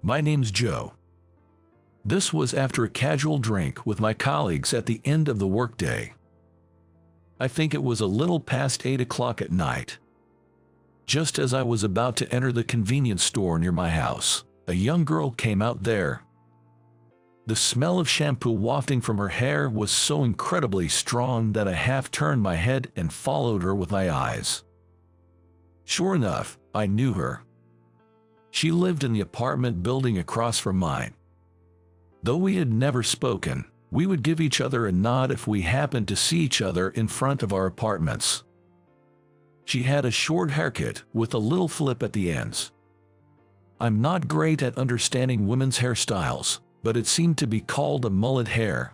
My name's Joe. This was after a casual drink with my colleagues at the end of the workday. I think it was a little past 8 o'clock at night. Just as I was about to enter the convenience store near my house, a young girl came out there. The smell of shampoo wafting from her hair was so incredibly strong that I half turned my head and followed her with my eyes. Sure enough, I knew her. She lived in the apartment building across from mine. Though we had never spoken, we would give each other a nod if we happened to see each other in front of our apartments. She had a short haircut with a little flip at the ends. I'm not great at understanding women's hairstyles, but it seemed to be called a mullet hair.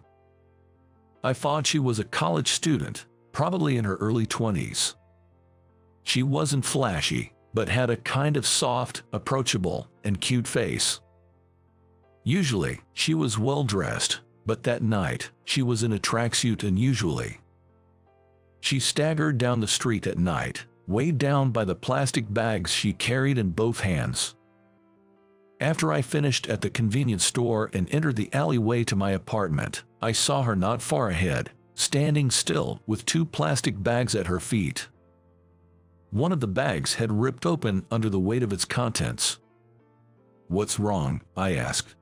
I thought she was a college student, probably in her early 20s. She wasn't flashy, but had a kind of soft, approachable, and cute face. Usually, she was well dressed, but that night, she was in a tracksuit unusually. She staggered down the street at night, weighed down by the plastic bags she carried in both hands. After I finished at the convenience store and entered the alleyway to my apartment, I saw her not far ahead, standing still with 2 plastic bags at her feet. One of the bags had ripped open under the weight of its contents. "What's wrong?" I asked.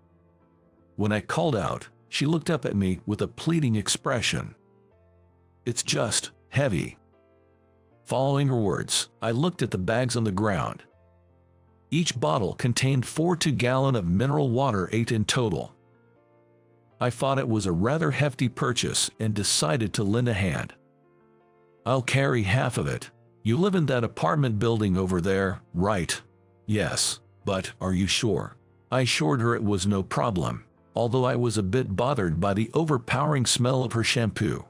When I called out, she looked up at me with a pleading expression. "It's just heavy." Following her words, I looked at the bags on the ground. Each bottle contained 4 2-gallon of mineral water, 8 in total. I thought it was a rather hefty purchase and decided to lend a hand. "I'll carry half of it. You live in that apartment building over there, right?" "Yes, but are you sure?" I assured her it was no problem, although I was a bit bothered by the overpowering smell of her shampoo.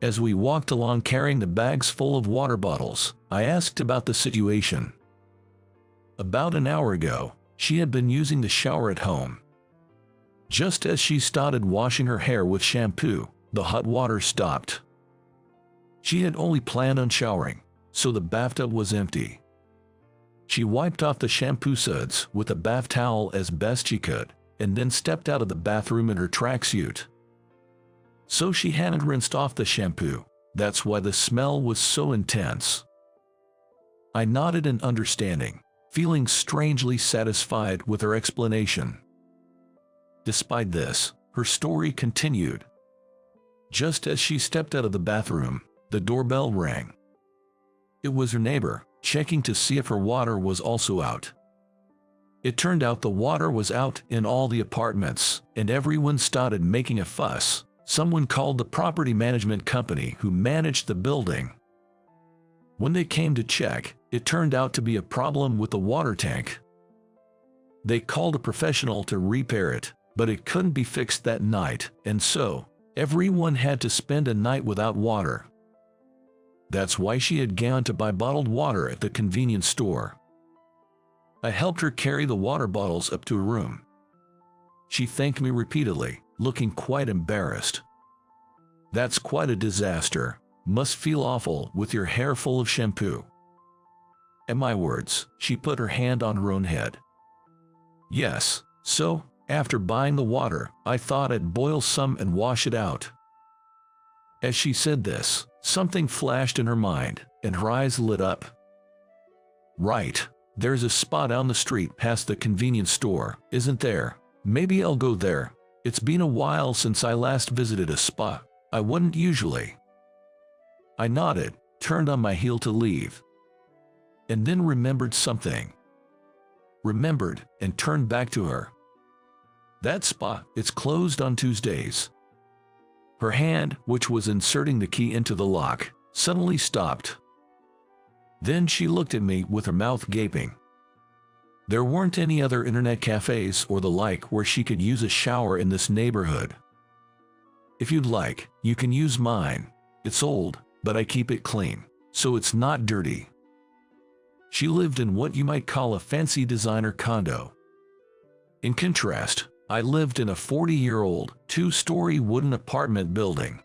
As we walked along carrying the bags full of water bottles, I asked about the situation. About an hour ago, she had been using the shower at home. Just as she started washing her hair with shampoo, the hot water stopped. She had only planned on showering, so the bathtub was empty. She wiped off the shampoo suds with a bath towel as best she could, and then stepped out of the bathroom in her tracksuit. So she hadn't rinsed off the shampoo. That's why the smell was so intense. I nodded in understanding, feeling strangely satisfied with her explanation. Despite this, her story continued. Just as she stepped out of the bathroom, the doorbell rang. It was her neighbor, checking to see if her water was also out. It turned out the water was out in all the apartments, and everyone started making a fuss. Someone called the property management company who managed the building. When they came to check, it turned out to be a problem with the water tank. They called a professional to repair it, but it couldn't be fixed that night, and so, everyone had to spend a night without water. That's why she had gone to buy bottled water at the convenience store. I helped her carry the water bottles up to her room. She thanked me repeatedly, looking quite embarrassed. "That's quite a disaster. Must feel awful with your hair full of shampoo." At my words, she put her hand on her own head. "Yes, so, after buying the water, I thought I'd boil some and wash it out." As she said this, something flashed in her mind, and her eyes lit up. "Right, there's a spot on the street past the convenience store, isn't there? Maybe I'll go there. It's been a while since I last visited a spa. I wouldn't usually." I nodded, turned on my heel to leave, and then remembered something. Remembered and turned back to her. "That spa, it's closed on Tuesdays." Her hand, which was inserting the key into the lock, suddenly stopped. Then she looked at me with her mouth gaping. There weren't any other internet cafes or the like where she could use a shower in this neighborhood. "If you'd like, you can use mine. It's old, but I keep it clean, so it's not dirty." She lived in what you might call a fancy designer condo. In contrast, I lived in a 40-year-old, 2-story wooden apartment building.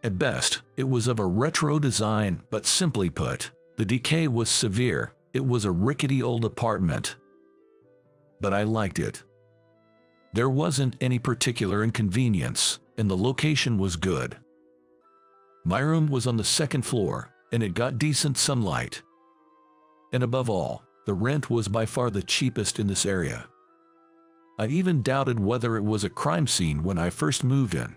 At best, it was of a retro design, but simply put, the decay was severe. It was a rickety old apartment. but I liked it. There wasn't any particular inconvenience, and the location was good. My room was on the second floor, and it got decent sunlight. And above all, the rent was by far the cheapest in this area. I even doubted whether it was a crime scene when I first moved in.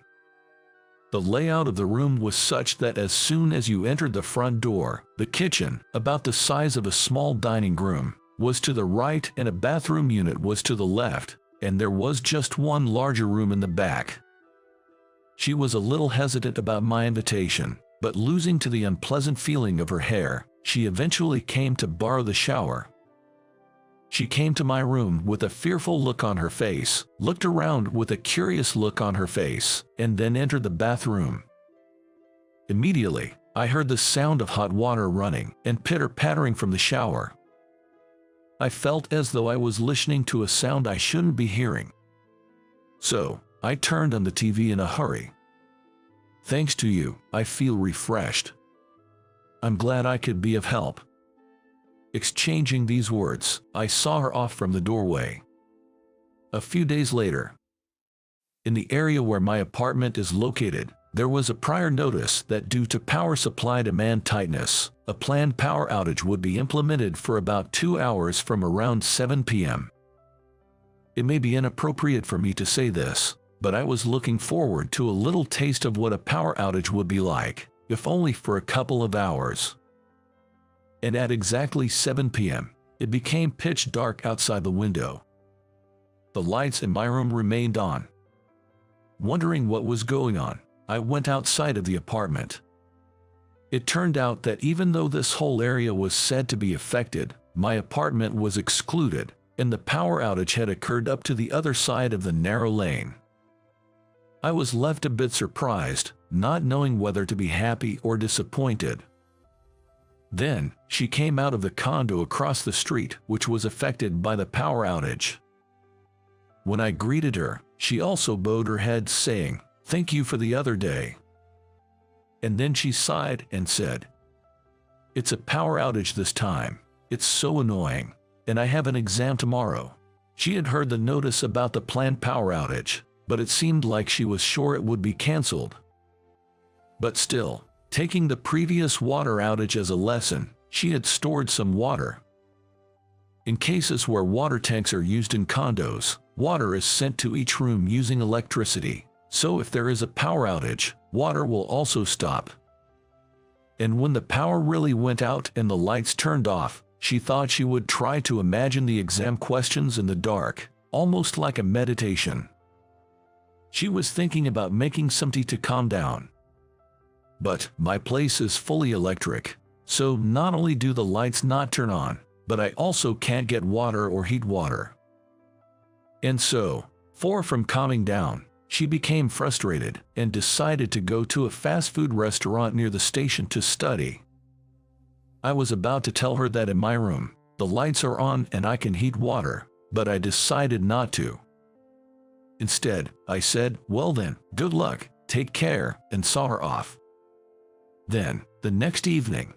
The layout of the room was such that as soon as you entered the front door, the kitchen, about the size of a small dining room, was to the right and a bathroom unit was to the left, and there was just one larger room in the back. She was a little hesitant about my invitation, but losing to the unpleasant feeling of her hair, she eventually came to borrow the shower. She came to my room with a fearful look on her face, looked around with a curious look on her face, and then entered the bathroom. Immediately, I heard the sound of hot water running and pitter-pattering from the shower. I felt as though I was listening to a sound I shouldn't be hearing. So, I turned on the TV in a hurry. Thanks to you, I feel refreshed. I'm glad I could be of help. Exchanging these words, I saw her off from the doorway. A few days later, in the area where my apartment is located, there was a prior notice that due to power supply demand tightness, a planned power outage would be implemented for about 2 hours from around 7 p.m. It may be inappropriate for me to say this, but I was looking forward to a little taste of what a power outage would be like, if only for a couple of hours. And at exactly 7 p.m., it became pitch dark outside the window. The lights in my room remained on. Wondering what was going on, I went outside of the apartment. It turned out that even though this whole area was said to be affected, my apartment was excluded, and the power outage had occurred up to the other side of the narrow lane. I was left a bit surprised, not knowing whether to be happy or disappointed. Then, she came out of the condo across the street, which was affected by the power outage. When I greeted her, she also bowed her head, saying, "Thank you for the other day." And then she sighed and said, "It's a power outage this time. It's so annoying, and I have an exam tomorrow." She had heard the notice about the planned power outage, but it seemed like she was sure it would be cancelled. But still, taking the previous water outage as a lesson, she had stored some water. In cases where water tanks are used in condos, water is sent to each room using electricity, so if there is a power outage, water will also stop. And when the power really went out and the lights turned off, she thought she would try to imagine the exam questions in the dark, almost like a meditation. She was thinking about making some tea to calm down. But my place is fully electric, so not only do the lights not turn on, but I also can't get water or heat water. And so, far from calming down, she became frustrated and decided to go to a fast food restaurant near the station to study. I was about to tell her that in my room, the lights are on and I can heat water, but I decided not to. Instead, I said, "Well then, good luck, take care," and saw her off. Then, the next evening,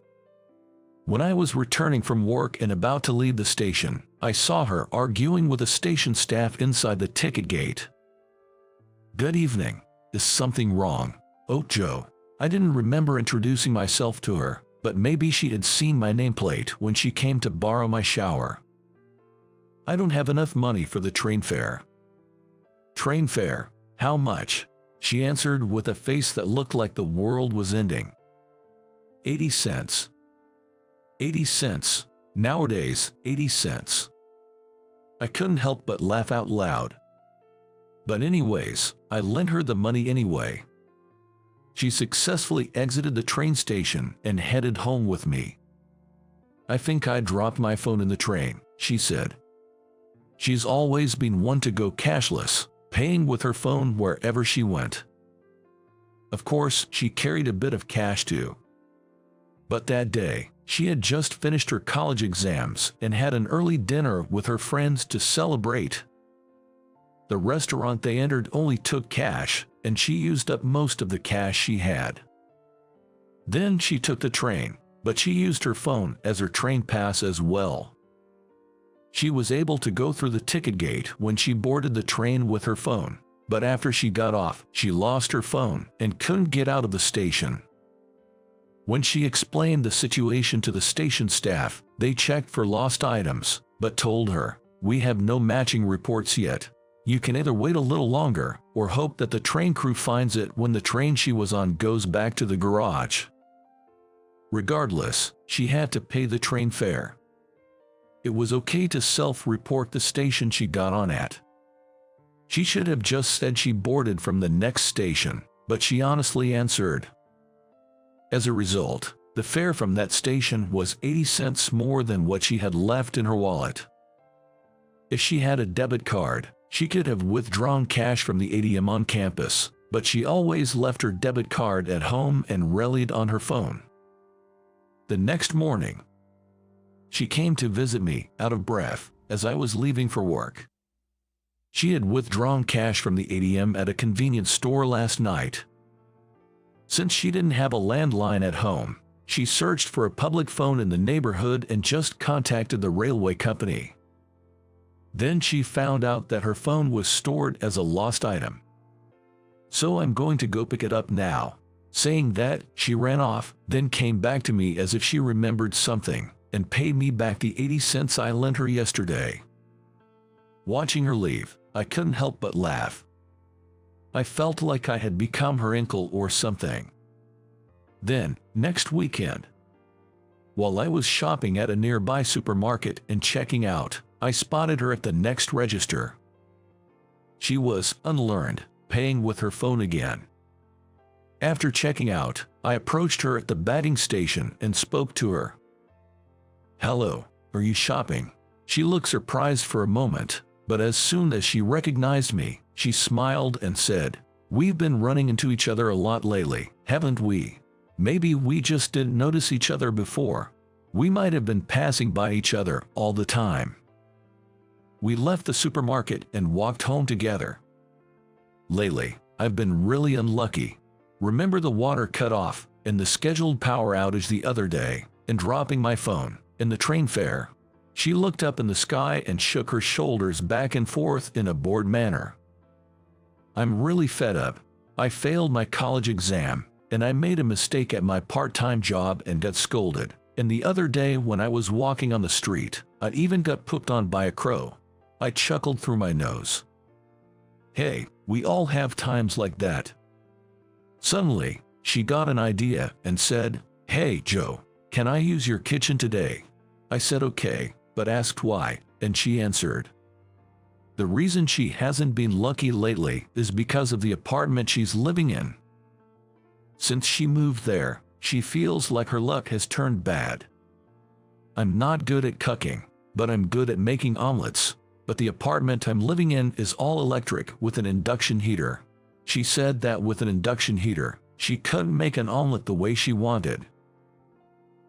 when I was returning from work and about to leave the station, I saw her arguing with the station staff inside the ticket gate. "Good evening. Is something wrong?" "Oh, Joe." I didn't remember introducing myself to her, but maybe she had seen my nameplate when she came to borrow my shower. "I don't have enough money for the train fare." "Train fare? How much?" she answered with a face that looked like the world was ending. 80 cents. 80 cents. Nowadays, 80 cents. I couldn't help but laugh out loud. But anyways, I lent her the money anyway. She successfully exited the train station and headed home with me. "I think I dropped my phone in the train," she said. She's always been one to go cashless, paying with her phone wherever she went. Of course, she carried a bit of cash too. But that day, she had just finished her college exams and had an early dinner with her friends to celebrate. The restaurant they entered only took cash, and she used up most of the cash she had. Then she took the train, but she used her phone as her train pass as well. She was able to go through the ticket gate when she boarded the train with her phone, but after she got off, she lost her phone and couldn't get out of the station. When she explained the situation to the station staff, they checked for lost items, but told her, "We have no matching reports yet. You can either wait a little longer or hope that the train crew finds it when the train she was on goes back to the garage." Regardless, she had to pay the train fare. It was okay to self-report the station she got on at. She should have just said she boarded from the next station, but she honestly answered. As a result, the fare from that station was 80 cents more than what she had left in her wallet. If she had a debit card, she could have withdrawn cash from the ATM on campus, but she always left her debit card at home and relied on her phone. The next morning, she came to visit me, out of breath, as I was leaving for work. She had withdrawn cash from the ATM at a convenience store last night. Since she didn't have a landline at home, she searched for a public phone in the neighborhood and just contacted the railway company. Then she found out that her phone was stored as a lost item. "So I'm going to go pick it up now." Saying that, she ran off, then came back to me as if she remembered something, and paid me back the 80 cents I lent her yesterday. Watching her leave, I couldn't help but laugh. I felt like I had become her uncle or something. Then, next weekend, while I was shopping at a nearby supermarket and checking out, I spotted her at the next register. She was, unlearned, paying with her phone again. After checking out, I approached her at the batting station and spoke to her. "Hello, are you shopping?" She looked surprised for a moment, but as soon as she recognized me, she smiled and said, "We've been running into each other a lot lately, haven't we? Maybe we just didn't notice each other before. We might have been passing by each other all the time." We left the supermarket and walked home together. Lately, I've been really unlucky. Remember the water cut off and the scheduled power outage the other day, and dropping my phone, and the train fare? She looked up in the sky and shook her shoulders back and forth in a bored manner. "I'm really fed up. I failed my college exam, and I made a mistake at my part-time job and got scolded. And the other day when I was walking on the street, I even got pooped on by a crow." I chuckled through my nose. Hey, we all have times like that. Suddenly, she got an idea and said, "Hey, Joe, can I use your kitchen today?" I said okay, but asked why, and she answered, the reason she hasn't been lucky lately is because of the apartment she's living in. Since she moved there, she feels like her luck has turned bad. "I'm not good at cooking, but I'm good at making omelets. But the apartment I'm living in is all electric with an induction heater." She said that with an induction heater, she couldn't make an omelet the way she wanted.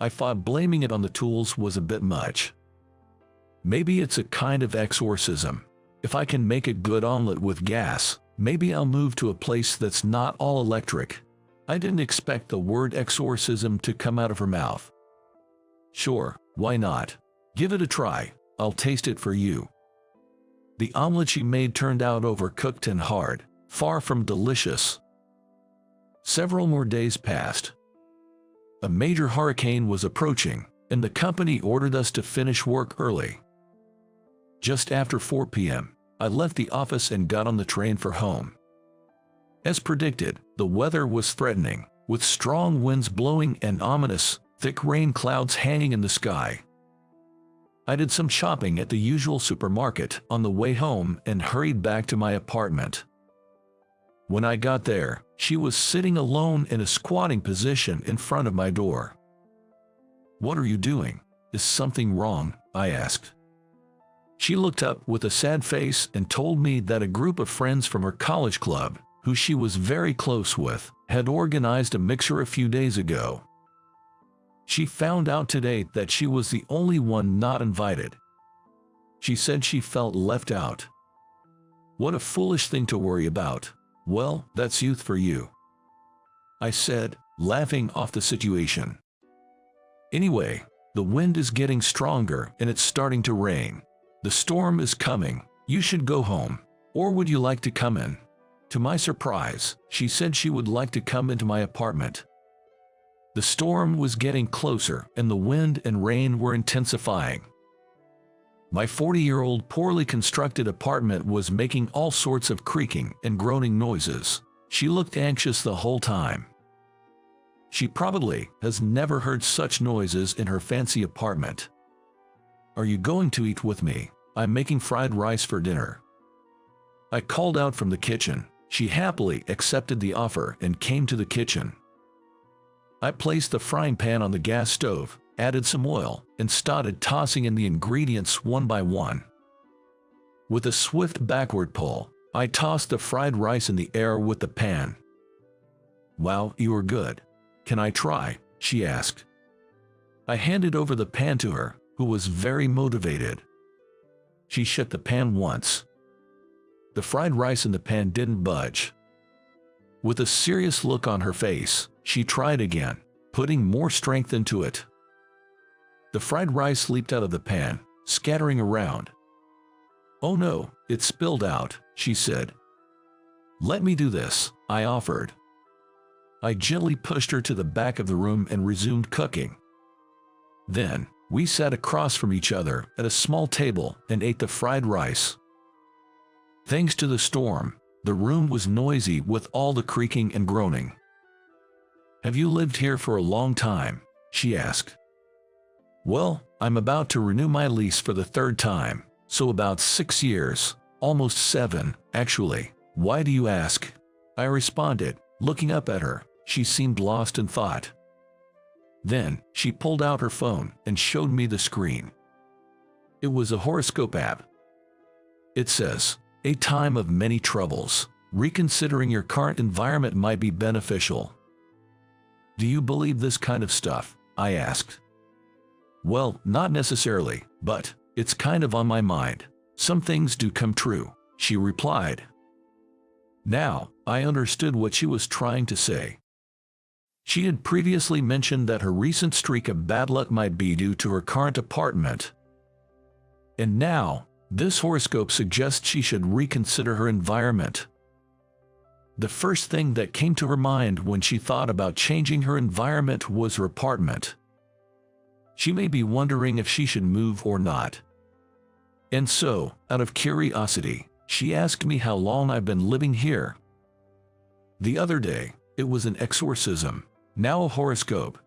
I thought blaming it on the tools was a bit much. Maybe it's a kind of exorcism. If I can make a good omelet with gas, maybe I'll move to a place that's not all electric. I didn't expect the word exorcism to come out of her mouth. Sure, why not? Give it a try. I'll taste it for you. The omelet she made turned out overcooked and hard, far from delicious. Several more days passed. A major hurricane was approaching, and the company ordered us to finish work early. Just after 4 p.m., I left the office and got on the train for home. As predicted, the weather was threatening, with strong winds blowing and ominous, thick rain clouds hanging in the sky. I did some shopping at the usual supermarket on the way home and hurried back to my apartment. When I got there, she was sitting alone in a squatting position in front of my door. "What are you doing? Is something wrong?" I asked. She looked up with a sad face and told me that a group of friends from her college club, who she was very close with, had organized a mixer a few days ago. She found out today that she was the only one not invited. She said she felt left out. What a foolish thing to worry about. Well, that's youth for you, I said, laughing off the situation. Anyway, the wind is getting stronger and it's starting to rain. The storm is coming. You should go home. Or would you like to come in? To my surprise, she said she would like to come into my apartment. The storm was getting closer, and the wind and rain were intensifying. My 40-year-old poorly constructed apartment was making all sorts of creaking and groaning noises. She looked anxious the whole time. She probably has never heard such noises in her fancy apartment. Are you going to eat with me? I'm making fried rice for dinner. I called out from the kitchen. She happily accepted the offer and came to the kitchen. I placed the frying pan on the gas stove, added some oil, and started tossing in the ingredients one by one. With a swift backward pull, I tossed the fried rice in the air with the pan. "Wow, you are good. Can I try?" she asked. I handed over the pan to her, who was very motivated. She shook the pan once. The fried rice in the pan didn't budge. With a serious look on her face, she tried again, putting more strength into it. The fried rice leaped out of the pan, scattering around. "Oh no, it spilled out," she said. "Let me do this," I offered. I gently pushed her to the back of the room and resumed cooking. Then, we sat across from each other at a small table and ate the fried rice. Thanks to the storm, the room was noisy with all the creaking and groaning. "Have you lived here for a long time?" she asked. "Well, I'm about to renew my lease for the third time, so about 6 years, almost 7, actually. Why do you ask?" I responded, looking up at her. She seemed lost in thought. Then, she pulled out her phone and showed me the screen. It was a horoscope app. It says, "A time of many troubles. Reconsidering your current environment might be beneficial." "Do you believe this kind of stuff?" I asked. "Well, not necessarily, but it's kind of on my mind. Some things do come true," she replied. Now, I understood what she was trying to say. She had previously mentioned that her recent streak of bad luck might be due to her current apartment. And now, this horoscope suggests she should reconsider her environment. The first thing that came to her mind when she thought about changing her environment was her apartment. She may be wondering if she should move or not. And so, out of curiosity, she asked me how long I've been living here. The other day, it was an exorcism, now a horoscope.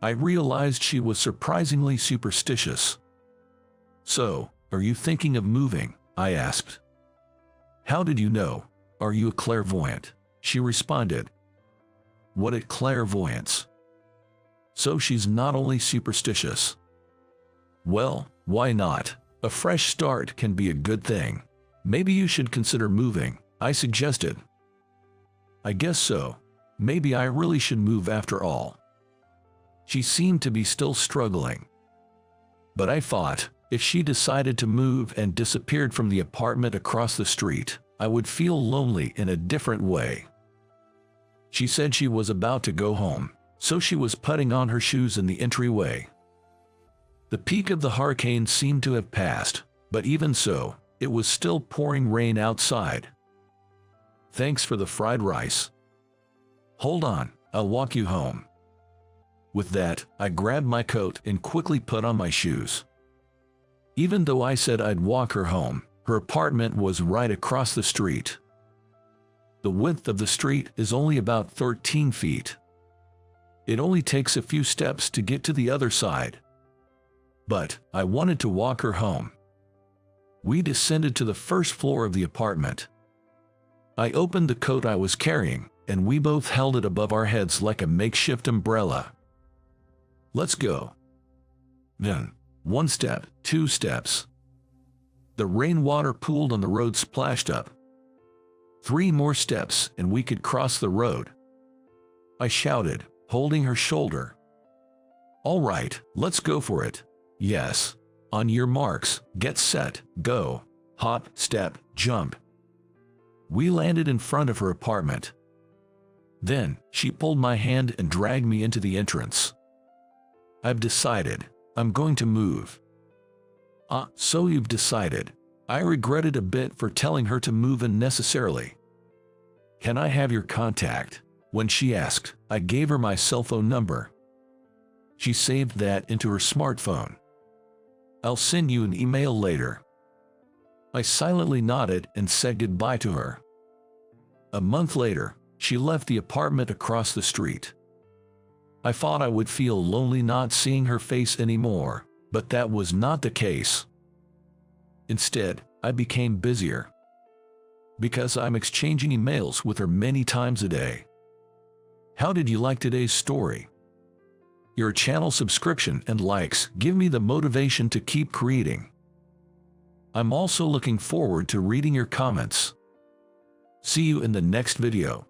I realized she was surprisingly superstitious. "So, are you thinking of moving?" I asked. "How did you know? Are you a clairvoyant?" she responded. "What is clairvoyance?" So she's not only superstitious. Well, why not? A fresh start can be a good thing. Maybe you should consider moving, I suggested. "I guess so. Maybe I really should move after all." She seemed to be still struggling. But I thought, if she decided to move and disappeared from the apartment across the street, I would feel lonely in a different way. She said she was about to go home, so she was putting on her shoes in the entryway. The peak of the hurricane seemed to have passed, but even so, it was still pouring rain outside. "Thanks for the fried rice. Hold on, I'll walk you home." With that, I grabbed my coat and quickly put on my shoes. Even though I said I'd walk her home, her apartment was right across the street. The width of the street is only about 13 feet. It only takes a few steps to get to the other side. But I wanted to walk her home. We descended to the first floor of the apartment. I opened the coat I was carrying, and we both held it above our heads like a makeshift umbrella. "Let's go." Then, 1 step, 2 steps. The rainwater pooled on the road splashed up. 3 more steps and we could cross the road. I shouted, holding her shoulder. "All right, let's go for it." "Yes. On your marks, get set, go." Hop, step, jump. We landed in front of her apartment. Then, she pulled my hand and dragged me into the entrance. "I've decided. I'm going to move." So you've decided. I regretted a bit for telling her to move unnecessarily. Can I have your contact? When she asked, I gave her my cell phone number. She saved that into her smartphone. I'll send you an email later. I silently nodded and said goodbye to her. A month later, she left the apartment across the street. I thought I would feel lonely not seeing her face anymore, but that was not the case. Instead, I became busier. Because I'm exchanging emails with her many times a day. How did you like today's story? Your channel subscription and likes give me the motivation to keep creating. I'm also looking forward to reading your comments. See you in the next video.